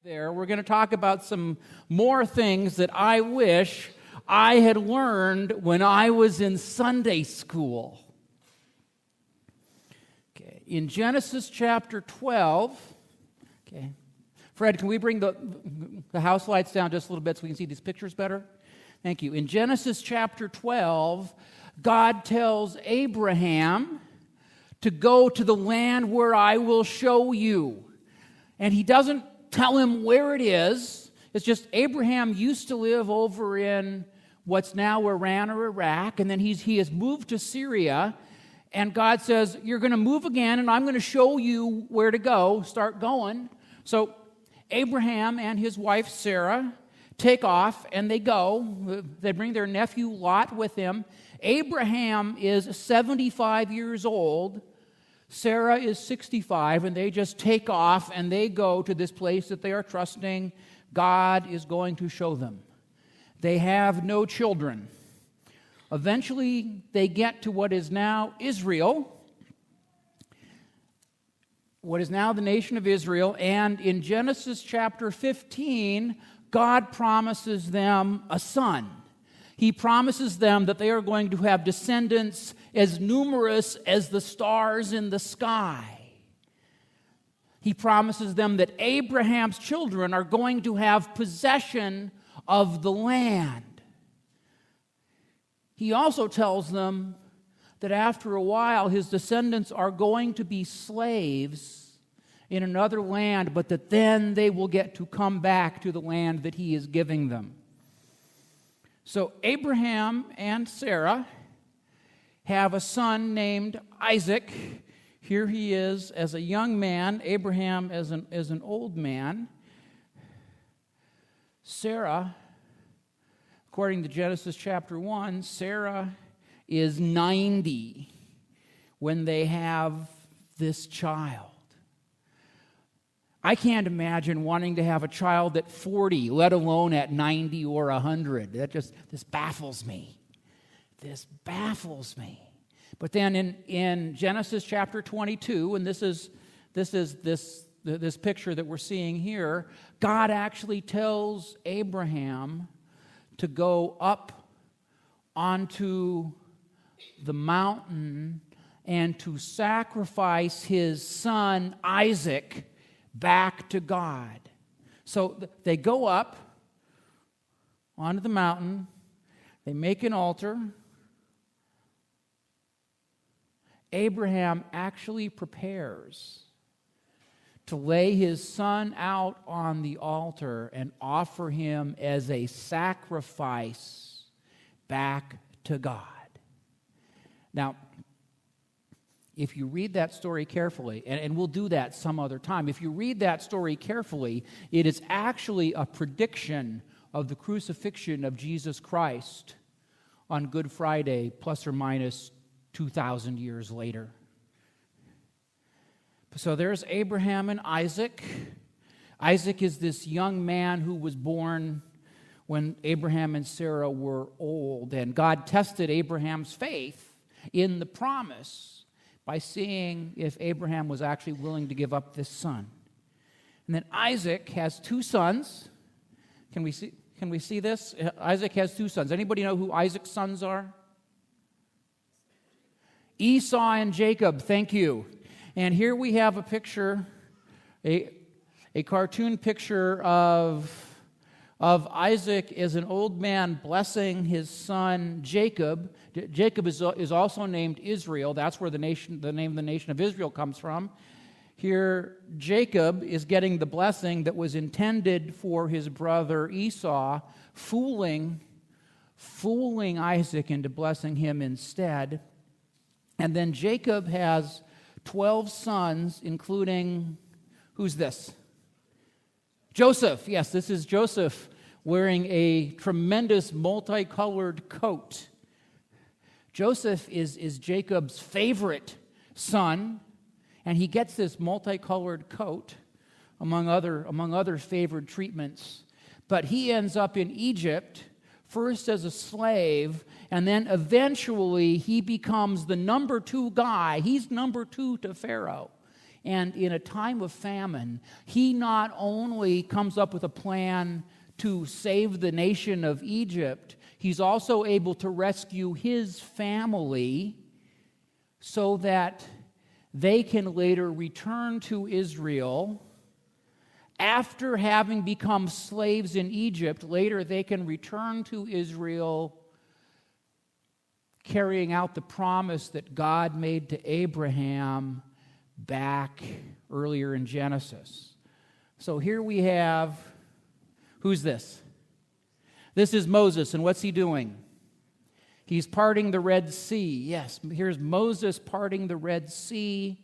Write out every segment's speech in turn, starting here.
There, we're going to talk about some more things that I wish I had learned when I was in Sunday school. Okay, in Genesis chapter 12, okay. Fred, can we bring the house lights down just a little bit so we can see these pictures better? Thank you. In Genesis chapter 12, God tells Abraham to go to the land where I will show you. And he doesn't tell him where it is. It's just Abraham used to live over in what's now Iran or Iraq, and then he has moved to Syria, and God says, you're going to move again, and I'm going to show you where to go. Start going. So Abraham and his wife Sarah take off, and they go. They bring their nephew Lot with them. Abraham is 75 years old. Sarah is 65, and they just take off, and they go to this place that they are trusting God is going to show them. They have no children. Eventually, they get to what is now Israel, what is now the nation of Israel, and in Genesis chapter 15, God promises them a son. He promises them that they are going to have descendants as numerous as the stars in the sky. He promises them that Abraham's children are going to have possession of the land. He also tells them that after a while his descendants are going to be slaves in another land, but that then they will get to come back to the land that he is giving them. So Abraham and Sarah have a son named Isaac. Here he is as a young man, Abraham as an old man. Sarah, according to Genesis chapter 1, Sarah is 90 when they have this child. I can't imagine wanting to have a child at 40, let alone at 90 or 100. This baffles me. This baffles me. But then in Genesis chapter 22, and this is this picture that we're seeing here, God actually tells Abraham to go up onto the mountain and to sacrifice his son Isaac back to God. So they go up onto the mountain, they make an altar. Abraham actually prepares to lay his son out on the altar and offer him as a sacrifice back to God. Now, if you read that story carefully, and we'll do that some other time, if you read that story carefully, it is actually a prediction of the crucifixion of Jesus Christ on Good Friday, plus or minus 2,000 years later. So there's Abraham and Isaac. Isaac is this young man who was born when Abraham and Sarah were old, and God tested Abraham's faith in the promise by seeing if Abraham was actually willing to give up this son. And then Isaac has two sons. Can we see this? Isaac has two sons. Anybody know who Isaac's sons are? Esau and Jacob, thank you. And here we have a picture, a cartoon picture of Isaac as an old man blessing his son Jacob. Jacob is also named Israel. That's where the name of the nation of Israel comes from. Here, Jacob is getting the blessing that was intended for his brother Esau, fooling Isaac into blessing him instead. And then Jacob has 12 sons, including, who's this? Joseph. Yes, this is Joseph wearing a tremendous multicolored coat. Joseph is Jacob's favorite son, and he gets this multicolored coat, among other favored treatments. But he ends up in Egypt, first as a slave, and then eventually he becomes the number 2 guy. He's number 2 to Pharaoh. And in a time of famine, he not only comes up with a plan to save the nation of Egypt, he's also able to rescue his family so that they can later return to Israel. After having become slaves in Egypt, later they can return to Israel, carrying out the promise that God made to Abraham back earlier in Genesis. So here we have, who's this? This is Moses, and what's he doing? He's parting the Red Sea. Yes, here's Moses parting the Red Sea.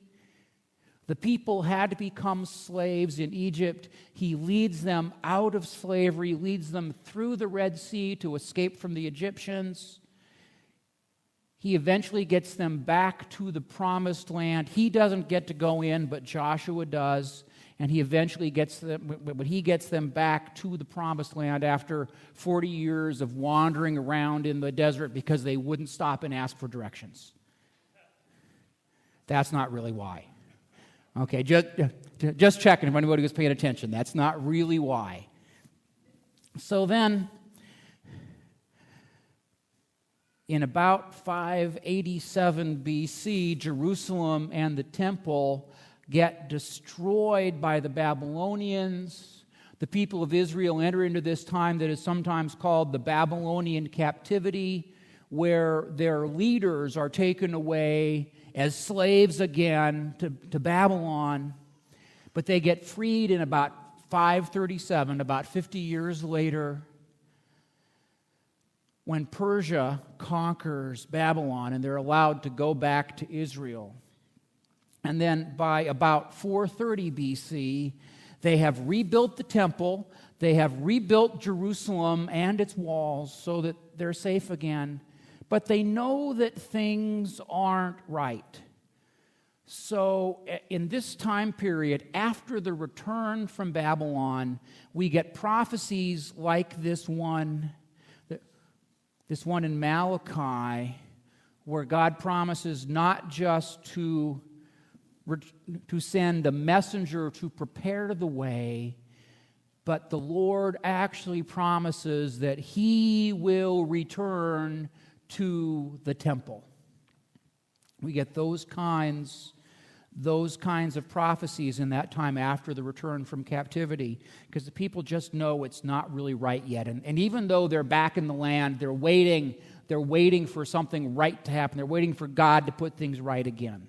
The people had to become slaves in Egypt. He leads them out of slavery, leads them through the Red Sea to escape from the Egyptians. He eventually gets them back to the promised land. He doesn't get to go in, but Joshua does. And he eventually gets them back to the promised land after 40 years of wandering around in the desert because they wouldn't stop and ask for directions. That's not really why. Okay, just checking if anybody was paying attention. That's not really why. So then, in about 587 BC, Jerusalem and the temple get destroyed by the Babylonians. The people of Israel enter into this time that is sometimes called the Babylonian captivity, where their leaders are taken away as slaves again to Babylon. But they get freed in about 537, about 50 years later, when Persia conquers Babylon and they're allowed to go back to Israel. And then by about 430 BC, they have rebuilt the temple, they have rebuilt Jerusalem and its walls so that they're safe again, but they know that things aren't right. So in this time period, after the return from Babylon, we get prophecies like this one in Malachi, where God promises not just to send a messenger to prepare the way, but the Lord actually promises that he will return to the temple. We get those kinds of prophecies in that time after the return from captivity, because the people just know it's not really right yet. And even though they're back in the land, they're waiting for something right to happen. They're waiting for God to put things right again.